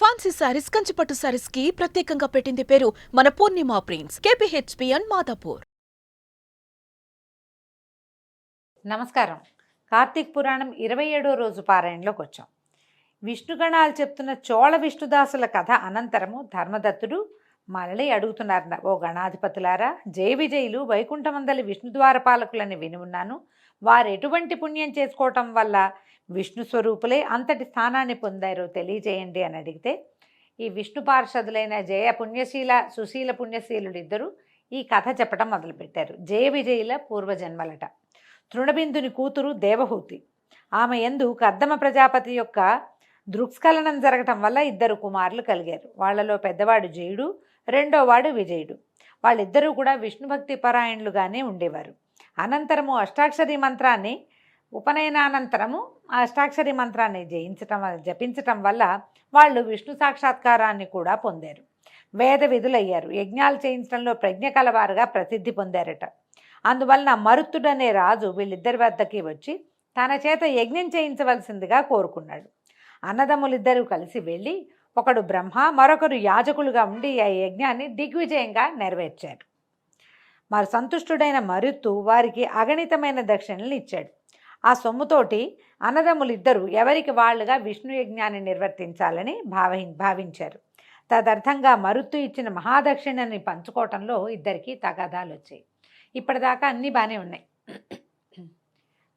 Fancy saris, కంచిపట్టు సారీస్ కి ప్రత్యేకంగా పెట్టింది పేరు మన పూర్ణిమ ప్రింట్స్, కేపీహెచ్పి అండ్ మాదాపూర్. నమస్కారం. కార్తీక పురాణం 27వ రోజు పారాయణలోకి వచ్చాం. విష్ణుగణాలు చెప్తున్న చోళ విష్ణుదాసుల కథ అనంతరము ధర్మదత్తుడు మళ్ళీ అడుగుతున్నారన్న, ఓ గణాధిపతులారా, జయ విజయులు వైకుంఠమందలి విష్ణుద్వారపాలకులని విని ఉన్నాను. వారు ఎటువంటి పుణ్యం చేసుకోవటం వల్ల విష్ణు స్వరూపులే అంతటి స్థానాన్ని పొందారో తెలియజేయండి అని అడిగితే, ఈ విష్ణు పార్షదులైన జయ పుణ్యశీల, సుశీల పుణ్యశీలుడు ఇద్దరు ఈ కథ చెప్పడం మొదలుపెట్టారు. జయ విజయుల పూర్వజన్మలట. తృణబిందుని కూతురు దేవహూతి. ఆమె యందు కర్దమ ప్రజాపతి యొక్క దృక్స్ఖలనం జరగటం వల్ల ఇద్దరు కుమారులు కలిగారు. వాళ్లలో పెద్దవాడు జయుడు, రెండోవాడు విజయుడు. వాళ్ళిద్దరూ కూడా విష్ణుభక్తి పరాయణులుగానే ఉండేవారు. అనంతరము అష్టాక్షరి మంత్రాన్ని, ఉపనయనానంతరము ఆ అష్టాక్షరి మంత్రాన్ని జపించటం వల్ల వాళ్ళు విష్ణు సాక్షాత్కారాన్ని కూడా పొందారు. వేద విధులయ్యారు. యజ్ఞాలు చేయించడంలో ప్రజ్ఞ కలవారుగా ప్రసిద్ధి పొందారట. అందువలన మరుత్తుడనే రాజు వీళ్ళిద్దరి వద్దకి వచ్చి తన చేత యజ్ఞం చేయించవలసిందిగా కోరుకున్నాడు. అన్నదమ్ములిద్దరూ కలిసి వెళ్ళి ఒకడు బ్రహ్మ, మరొకరు యాజకులుగా ఉండి ఆ యజ్ఞాన్ని దిగ్విజయంగా నెరవేర్చారు. మరి సంతుష్టుడైన మరుత్తు వారికి అగణితమైన దక్షిణలు ఇచ్చాడు. ఆ సొమ్ముతోటి అన్నదమ్ములిద్దరూ ఎవరికి వాళ్ళుగా విష్ణు యజ్ఞాన్ని నిర్వర్తించాలని భావించారు. తదర్థంగా మరుత్తు ఇచ్చిన మహాదక్షిణని పంచుకోవటంలో ఇద్దరికీ తగాదాలు వచ్చాయి. ఇప్పటిదాకా అన్నీ బాగానే ఉన్నాయి.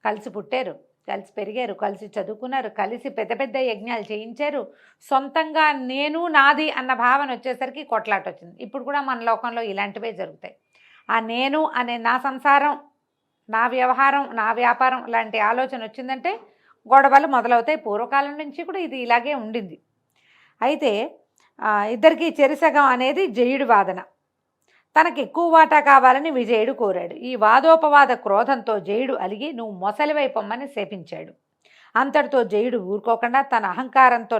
కలిసి పుట్టారు, కలిసి పెరిగారు, కలిసి చదువుకున్నారు, కలిసి పెద్ద పెద్ద యజ్ఞాలు చేయించారు. సొంతంగా నేను నాది అన్న భావన వచ్చేసరికి కొట్లాట వచ్చింది. ఇప్పుడు కూడా మన లోకంలో ఇలాంటివే జరుగుతాయి. ఆ నేను అనే, నా సంసారం, నా వ్యవహారం, నా వ్యాపారం లాంటి ఆలోచన వచ్చిందంటే గొడవలు మొదలవుతాయి. పూర్వకాలం నుంచి కూడా ఇది ఇలాగే ఉండింది. అయితే ఇద్దరికీ చెరిసగం అనేది జయుడి వాదన. తనకు ఎక్కువ వాటా కావాలని విజయుడు కోరాడు. ఈ వాదోపవాద క్రోధంతో జయుడు అలిగి నువ్వు మొసలివైపొమ్మని శపించాడు. అంతటితో జయుడు ఊరుకోకుండా తన అహంకారంతో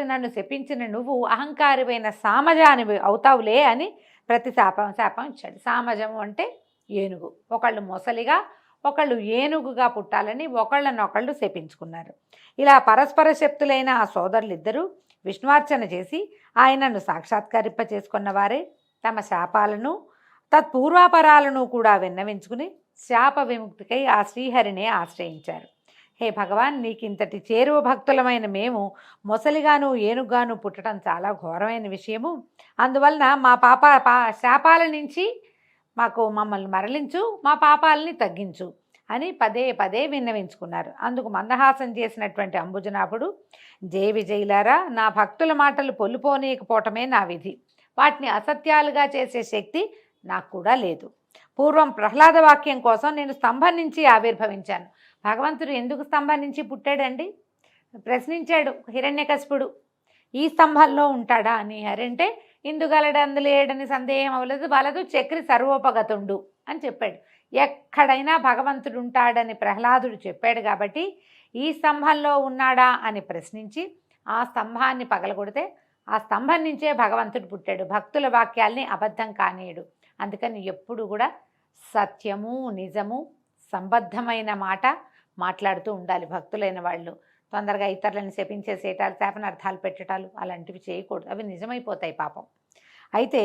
నన్ను శపించిన నువ్వు అహంకారివైన సామజానివి అవుతావులే అని ప్రతి శాపం ఇచ్చాడు. సామజము అంటే ఏనుగు. ఒకళ్ళు మొసలిగా, ఒకళ్ళు ఏనుగుగా పుట్టాలని ఒకళ్ళనొకళ్ళు శపించుకున్నారు. ఇలా పరస్పర శక్తులైన ఆ సోదరులిద్దరూ విష్ణువార్చన చేసి ఆయనను సాక్షాత్కరింప చేసుకున్న వారే తమ శాపాలను, తత్పూర్వాపరాలను కూడా విన్నవించుకుని శాప విముక్తికై ఆ శ్రీహరినే ఆశ్రయించారు. హే భగవాన్, నీకింతటి చేరువ భక్తులమైన మేము మొసలిగాను ఏనుగాను పుట్టడం చాలా ఘోరమైన విషయము. అందువలన మా శాపాల నుంచి మమ్మల్ని మరలించు, మా పాపాలని తగ్గించు అని పదే పదే విన్నవించుకున్నారు. అందుకు మందహాసం చేసినటువంటి అంబుజనాభుడు, జయ విజయులారా, నా భక్తుల మాటలు పొల్లుపోనీయకపోవటమే నా విధి. వాటిని అసత్యాలుగా చేసే శక్తి నాకు కూడా లేదు. పూర్వం ప్రహ్లాద వాక్యం కోసం నేను స్తంభం నుంచి ఆవిర్భవించాను. భగవంతుడు ఎందుకు స్తంభం నుంచి పుట్టాడండి? ప్రశ్నించాడు హిరణ్యకశిపుడు. ఈ స్తంభంలో ఉంటాడా అని. అరంటే ఇందుగలడు అందులేడని సందేహం అవ్వలేదు, వలదు చక్రి సర్వోపగతుండు అని చెప్పాడు. ఎక్కడైనా భగవంతుడు ఉంటాడని ప్రహ్లాదుడు చెప్పాడు కాబట్టి ఈ స్తంభంలో ఉన్నాడా అని ప్రశ్నించి ఆ స్తంభాన్ని పగలగొడితే ఆ స్తంభం నుంచే భగవంతుడు పుట్టాడు. భక్తుల వాక్యాల్ని అబద్ధం కానీయడు. అందుకని ఎప్పుడు కూడా సత్యము, నిజము, సంబద్ధమైన మాట మాట్లాడుతూ ఉండాలి. భక్తులైన వాళ్ళు తొందరగా ఇతరులను శపించేసేటాలు, శాపనార్థాలు పెట్టటాలు అలాంటివి చేయకూడదు. అవి నిజమైపోతాయి పాపం. అయితే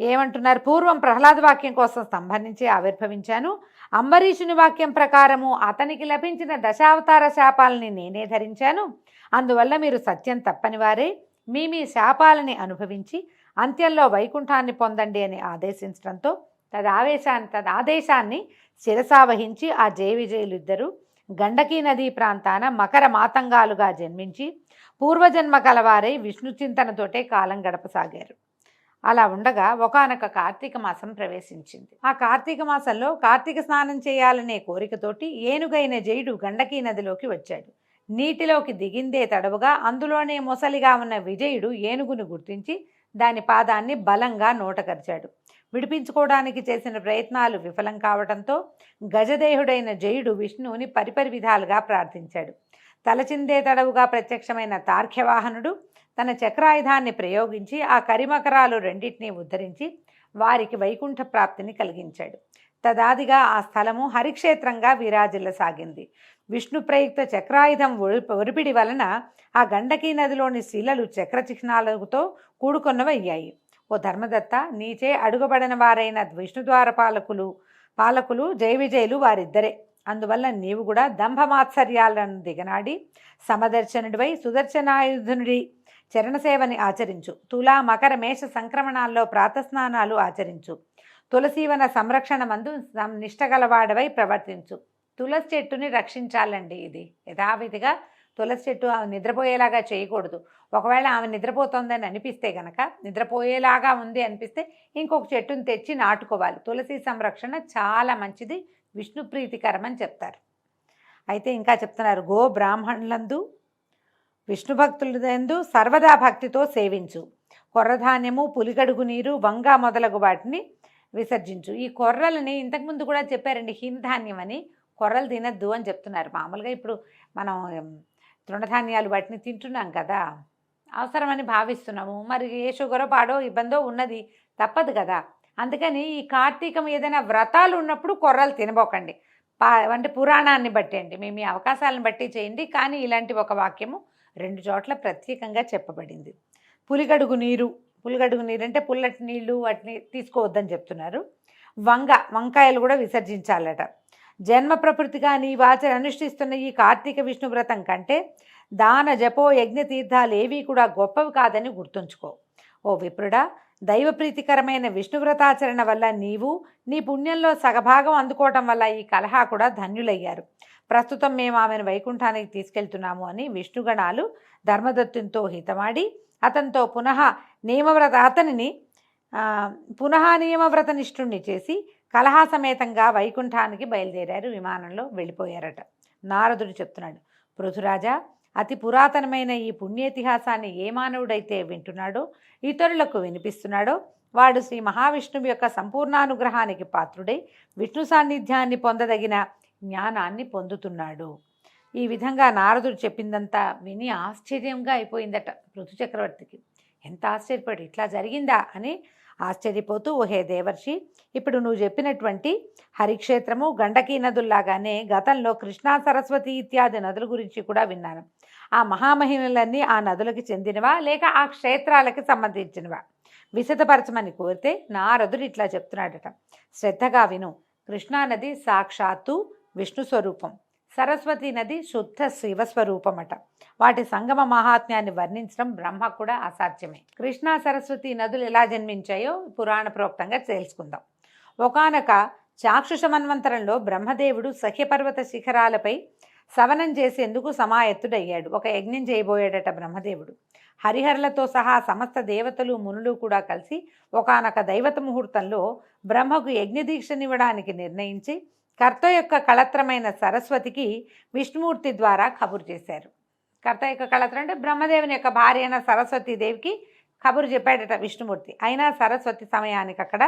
ఏమంటున్నారు? పూర్వం ప్రహ్లాద వాక్యం కోసం స్తంభం నుంచి ఆవిర్భవించాను. అంబరీషుని వాక్యం ప్రకారము అతనికి లభించిన దశావతార శాపాలని నేనే ధరించాను. అందువల్ల మీరు సత్యం తప్పని వారే మీ శాపాలని అనుభవించి అంత్యంలో వైకుంఠాన్ని పొందండి అని ఆదేశించడంతో తదాదేశాన్ని శిరసావహించి ఆ జయ విజయులిద్దరూ గండకీ నదీ ప్రాంతాన మకర మాతంగాలుగా జన్మించి పూర్వజన్మ కలవారై విష్ణు చింతనతోటే కాలం గడపసాగారు. అలా ఉండగా ఒకానొక కార్తీక మాసం ప్రవేశించింది. ఆ కార్తీక మాసంలో కార్తీక స్నానం చేయాలనే కోరికతోటి ఏనుగైన జయుడు గండకీ నదిలోకి వచ్చాడు. నీటిలోకి దిగిందే తడవుగా అందులోనే మొసలిగా ఉన్న విజయుడు ఏనుగును గుర్తించి దాని పాదాన్ని బలంగా నోటకరిచాడు. విడిపించుకోవడానికి చేసిన ప్రయత్నాలు విఫలం కావడంతో గజదేహుడైన జయుడు విష్ణువుని పరిపరి విధాలుగా ప్రార్థించాడు. తలచిందే తడవుగా ప్రత్యక్షమైన తార్క్యవాహనుడు తన చక్రాయుధాన్ని ప్రయోగించి ఆ కరిమకరాలు రెండింటినీ ఉద్ధరించి వారికి వైకుంఠ ప్రాప్తిని కలిగించాడు. తదాదిగా ఆ స్థలము హరిక్షేత్రంగా విరాజిల్లసాగింది. విష్ణు ప్రయుక్త చక్రాయుధం ఒరిపిడి వలన ఆ గండకీ నదిలోని శిలలు చక్ర చిహ్నాలతో కూడుకొన్నవయ్యాయి. ఓ ధర్మదత్త, నీచే అడుగబడిన వారైన విష్ణుద్వార పాలకులు జయ విజయులు వారిద్దరే. అందువల్ల నీవు కూడా దంభమాత్సర్యాలను దిగనాడి సమదర్శనుడివై సుదర్శనాయుధునుడి చరణసేవని ఆచరించు. తులా మకర మేష సంక్రమణాల్లో ప్రాతస్నానాలు ఆచరించు. తులసీవన సంరక్షణ మందు నిష్టగలవాడవై ప్రవర్తించు. తులసి చెట్టుని రక్షించాలండి. ఇది యథావిధిగా తులసి చెట్టు ఆమె నిద్రపోయేలాగా చేయకూడదు. ఒకవేళ ఆమె నిద్రపోతుందని అనిపిస్తే గనక, నిద్రపోయేలాగా ఉంది అనిపిస్తే ఇంకొక చెట్టుని తెచ్చి నాటుకోవాలి. తులసి సంరక్షణ చాలా మంచిది, విష్ణు ప్రీతికరం అని చెప్తారు. అయితే ఇంకా చెప్తున్నారు, గో బ్రాహ్మణులందు విష్ణు భక్తులందు సర్వదా భక్తితో సేవించు. కొర్రధాన్యము, పులిగడుగు నీరు, వంగ మొదలగు వాటిని విసర్జించు. ఈ కొర్రలని ఇంతకుముందు కూడా చెప్పారండి, హిమధాన్యం అని. కొర్రలు తినద్దు అని చెప్తున్నారు. మామూలుగా ఇప్పుడు మనం తృణధాన్యాలు వాటిని తింటున్నాం కదా, అవసరమని భావిస్తున్నాము. మరి ఏ షుగరో పాడో ఇబ్బందో ఉన్నది, తప్పదు కదా. అందుకని ఈ కార్తీకం ఏదైనా వ్రతాలు ఉన్నప్పుడు కొర్రలు తినబోకండి. అంటే పురాణాన్ని బట్టి అండి, మీ అవకాశాలను బట్టి చేయండి. కానీ ఇలాంటి ఒక వాక్యము 2 చోట్ల ప్రత్యేకంగా చెప్పబడింది. పులిగడుగు నీరు అంటే పుల్లటి నీళ్లు వాటిని తీసుకోవద్దని చెప్తున్నారు. వంకాయలు కూడా విసర్జించాలట. జన్మ ప్రకృతిగా నీ వాచన అనుష్ఠిస్తున్న ఈ కార్తీక విష్ణు వ్రతం కంటే దాన జపో యజ్ఞ తీర్థాలు ఏవీ కూడా గొప్పవి కాదని గుర్తుంచుకో. ఓ విప్రుడా, దైవప్రీతికరమైన విష్ణువ్రతాచరణ వల్ల నీవు నీ పుణ్యంలో సగభాగం అందుకోవటం వల్ల ఈ కలహా కూడా ధన్యులయ్యారు. ప్రస్తుతం మేము ఆమెను వైకుంఠానికి తీసుకెళ్తున్నాము అని విష్ణుగణాలు ధర్మదత్తునితో హితమాడి అతనితో పునః నియమవ్రత నిష్ఠుణ్ణి చేసి కలహా సమేతంగా వైకుంఠానికి బయలుదేరారు. విమానంలో వెళ్ళిపోయారట. నారదుడు చెప్తున్నాడు, పృథురాజా, అతి పురాతనమైన ఈ పుణ్యేతిహాసాన్ని ఏ మానవుడైతే వింటున్నాడో, ఇతరులకు వినిపిస్తున్నాడో, వాడు శ్రీ మహావిష్ణువు యొక్క సంపూర్ణానుగ్రహానికి పాత్రుడై విష్ణు సాన్నిధ్యాన్ని పొందదగిన జ్ఞానాన్ని పొందుతున్నాడు. ఈ విధంగా నారదుడు చెప్పిందంతా విని ఆశ్చర్యంగా అయిపోయిందట పృథు చక్రవర్తికి. ఎంత ఆశ్చర్యపడి, ఇట్లా జరిగిందా అని ఆశ్చర్యపోతూ, ఓహే దేవర్షి, ఇప్పుడు నువ్వు చెప్పినటువంటి హరిక్షేత్రము, గండకీ నదుల్లాగానే గతంలో కృష్ణా, సరస్వతి ఇత్యాది నదుల గురించి కూడా విన్నాను. ఆ మహామహిమలన్నీ ఆ నదులకు చెందినవా లేక ఆ క్షేత్రాలకి సంబంధించినవా? విశదపరచమని కోరితే నారదుడు ఇట్లా చెప్తున్నాడట, శ్రద్ధగా విను. కృష్ణానది సాక్షాత్తు విష్ణు స్వరూపం, సరస్వతి నది శుద్ధ శివస్వరూపమట. వాటి సంగమ మహాత్మ్యాన్ని వర్ణించడం బ్రహ్మ కూడా అసాధ్యమే. కృష్ణా సరస్వతి నదులు ఎలా జన్మించాయో పురాణ ప్రోక్తంగా తెలుసుకుందాం. ఒకానొక చాక్షుష మన్వంతరంలో బ్రహ్మదేవుడు సఖ్యపర్వత శిఖరాలపై సవనం చేసేందుకు సమాయత్తుడయ్యాడు. ఒక యజ్ఞం చేయబోయాడట బ్రహ్మదేవుడు. హరిహరులతో సహా సమస్త దేవతలు, మునులు కూడా కలిసి ఒకానొక దైవత ముహూర్తంలో బ్రహ్మకు యజ్ఞదీక్షనివ్వడానికి నిర్ణయించి కర్త యొక్క కళత్రమైన సరస్వతికి విష్ణుమూర్తి ద్వారా కబురు చేశారు. కర్త యొక్క కళత్రం అంటే బ్రహ్మదేవుని యొక్క భార్య అయిన సరస్వతీదేవికి కబురు చెప్పాడట విష్ణుమూర్తి. అయినా సరస్వతి సమయానికి అక్కడ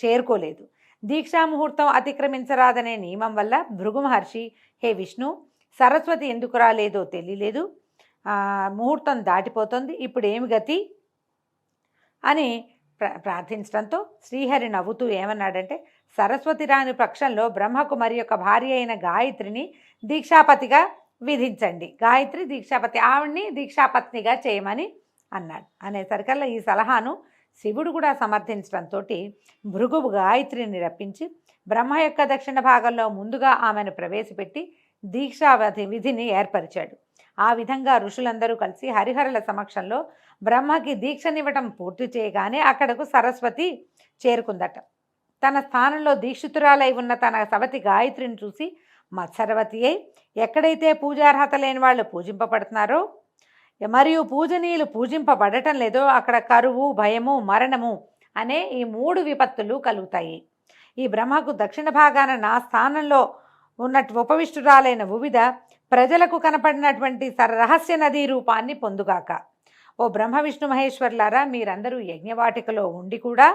చేరుకోలేదు. దీక్షా ముహూర్తం అతిక్రమించరాదనే నియమం వల్ల భృగు మహర్షి, హే విష్ణు, సరస్వతి ఎందుకు రాలేదో తెలియలేదు, ముహూర్తం దాటిపోతుంది, ఇప్పుడు ఏమి గతి అని ప్రార్థించడంతో శ్రీహరి నవ్వుతూ ఏమన్నాడంటే, సరస్వతి రాని పక్షంలో బ్రహ్మకు మరి యొక్క భార్య అయిన గాయత్రిని దీక్షాపతిగా విధించండి. గాయత్రి దీక్షాపతి, ఆవిడ్ని దీక్షాపత్నిగా చేయమని అన్నాడు. అనేసరికల్లా ఈ సలహాను శివుడు కూడా సమర్థించడంతో భృగువు గాయత్రిని రప్పించి బ్రహ్మ యొక్క దక్షిణ భాగంలో ముందుగా ఆమెను ప్రవేశపెట్టి దీక్షావధి విధిని ఏర్పరిచాడు. ఆ విధంగా ఋషులందరూ కలిసి హరిహరుల సమక్షంలో బ్రహ్మకి దీక్షనివ్వటం పూర్తి చేయగానే అక్కడకు సరస్వతి చేరుకుందట. తన స్థానంలో దీక్షితురాలై ఉన్న తన సవతి గాయత్రిని చూసి మత్సరవతి అయి, ఎక్కడైతే పూజార్హత లేని వాళ్ళు పూజింపబడుతున్నారో మరియు పూజనీయులు పూజింపబడటం లేదో అక్కడ కరువు, భయము, మరణము అనే ఈ 3 విపత్తులు కలుగుతాయి. ఈ బ్రహ్మకు దక్షిణ భాగాన నా స్థానంలో ఉన్నట్టు ఉపవిష్టురాలైన వివిధ ప్రజలకు కనపడినటువంటి రహస్య నదీ రూపాన్ని పొందుగాక. ఓ బ్రహ్మ విష్ణు మహేశ్వర్లారా, మీరందరూ యజ్ఞవాటికలో ఉండి కూడా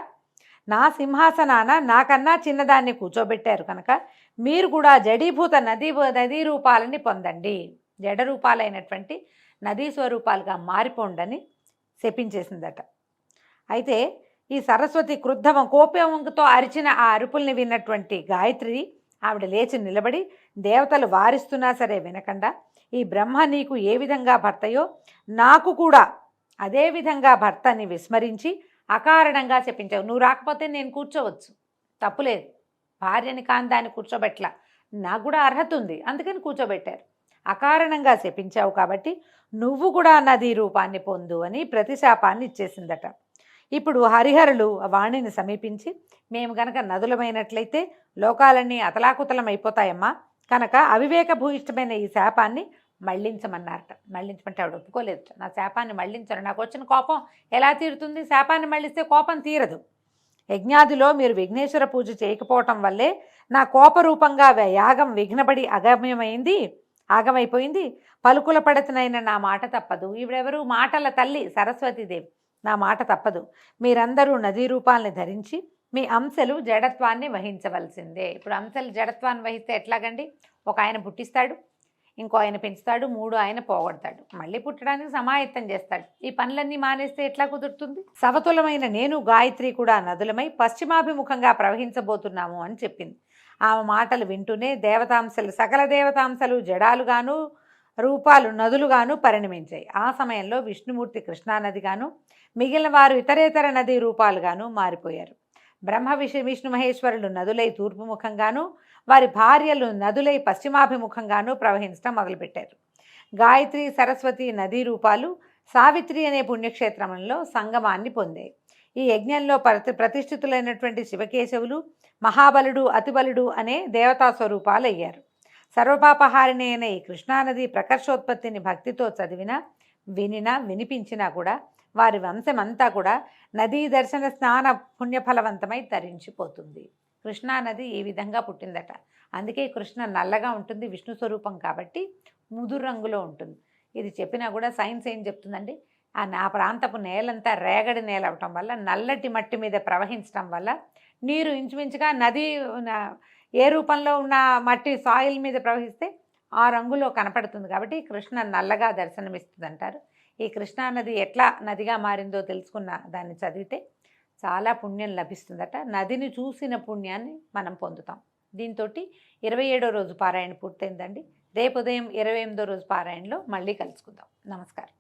నా సింహాసనాన నాకన్నా చిన్నదాన్ని కూర్చోబెట్టారు కనుక మీరు కూడా జడీభూత నదీ రూపాలని పొందండి. జడ రూపాలైనటువంటి నదీ స్వరూపాలుగా మారిపోండని శపించేసిందట. అయితే ఈ సరస్వతి క్రుద్ధం కోపంతో అరిచిన ఆ అరుపుల్ని విన్నటువంటి గాయత్రి ఆవిడ లేచి నిలబడి దేవతలు వారిస్తున్నా సరే వినకుండా, ఈ బ్రహ్మ నీకు ఏ విధంగా భర్తయో నాకు కూడా అదే విధంగా భర్తని విస్మరించి అకారణంగా చెప్పించావు. నువ్వు రాకపోతే నేను కూర్చోవచ్చు, తప్పులేదు. భార్యని కాని దాన్ని కూర్చోబెట్టలా, నాకు కూడా అర్హత ఉంది, అందుకని కూర్చోబెట్టారు. అకారణంగా శపించావు కాబట్టి నువ్వు కూడా నదీ రూపాన్ని పొందు అని ప్రతిశాపాన్ని ఇచ్చేసిందట. ఇప్పుడు హరిహరులు వాణిని సమీపించి, మేము గనక నదులమైనట్లయితే లోకాలన్నీ అతలాకుతలం అయిపోతాయమ్మా, కనుక అవివేక భూయిష్టమైన ఈ శాపాన్ని మళ్లించమన్నారట. మళ్లించమంటే ఆవిడ ఒప్పుకోలేదు. నా శాపాన్ని మళ్లించరు, నాకు వచ్చిన కోపం ఎలా తీరుతుంది? శాపాన్ని మళ్లిస్తే కోపం తీరదు. యజ్ఞాదిలో మీరు విఘ్నేశ్వర పూజ చేయకపోవటం వల్లే నా కోపరూపంగా యాగం విఘ్నపడి ఆగమైపోయింది. పలుకుల పడతనైన నా మాట తప్పదు. ఈవిడెవరు? మాటల తల్లి సరస్వతీదేవి. నా మాట తప్పదు. మీరందరూ నదీ రూపాలని ధరించి మీ అంశలు జడత్వాన్ని వహించవలసిందే. ఇప్పుడు అంశలు జడత్వాన్ని వహిస్తే ఎట్లాగండి? ఒక ఆయన పుట్టిస్తాడు, ఇంకో ఆయన పెంచుతాడు, 3 ఆయన పోగొడతాడు, మళ్ళీ పుట్టడానికి సమాయత్తం చేస్తాడు. ఈ పనులన్నీ మానేస్తే ఎట్లా కుదురుతుంది? సమతులమైన నేను గాయత్రి కూడా నదులమై పశ్చిమాభిముఖంగా ప్రవహించబోతున్నాము అని చెప్పింది. ఆమె మాటలు వింటూనే దేవతాంశలు, సకల దేవతాంశలు జడాలుగాను రూపాలు నదులుగాను పరిణమించాయి. ఆ సమయంలో విష్ణుమూర్తి కృష్ణానదిగాను, మిగిలిన వారు ఇతరేతర నదీ రూపాలుగాను మారిపోయారు. బ్రహ్మ విష్ణు మహేశ్వరులు నదులై తూర్పుముఖంగాను, వారి భార్యలు నదులై పశ్చిమాభిముఖంగాను ప్రవహించడం మొదలుపెట్టారు. గాయత్రి సరస్వతి నదీ రూపాలు సావిత్రి అనే పుణ్యక్షేత్రంలో సంగమాన్ని పొందాయి. ఈ యజ్ఞంలో ప్రతిష్ఠితులైనటువంటి శివకేశవులు, మహాబలుడు, అతిబలుడు అనే దేవతా స్వరూపాలు అయ్యారు. సర్వపాపహారిణి అయిన ఈ కృష్ణానది ప్రకర్షోత్పత్తిని భక్తితో చదివినా, వినినా, వినిపించినా కూడా వారి వంశమంతా కూడా నదీ దర్శన స్నాన పుణ్యఫలవంతమై తరించిపోతుంది. కృష్ణానది ఈ విధంగా పుట్టిందట. అందుకే కృష్ణ నల్లగా ఉంటుంది, విష్ణు స్వరూపం కాబట్టి ముదురు రంగులో ఉంటుంది. ఇది చెప్పినా కూడా సైన్స్ ఏం చెప్తుందండి? ఆ ప్రాంతపు నేలంతా రేగడి నేల అవటం వల్ల, నల్లటి మట్టి మీద ప్రవహించడం వల్ల నీరు ఇంచుమించుగా నది ఏ రూపంలో ఉన్న మట్టి సాయిల్ మీద ప్రవహిస్తే ఆ రంగులో కనపడుతుంది. కాబట్టి కృష్ణ నల్లగా దర్శనమిస్తుంది అంటారు. ఈ కృష్ణానది ఎట్లా నదిగా మారిందో తెలుసుకున్న దాన్ని చదివితే చాలా పుణ్యం లభిస్తుందట. నదిని చూసిన పుణ్యాన్ని మనం పొందుతాం. దీంతో 27వ రోజు పారాయణ పూర్తయిందండి. రేపు ఉదయం 28వ రోజు పారాయణలో మళ్ళీ కలుసుకుందాం. నమస్కారం.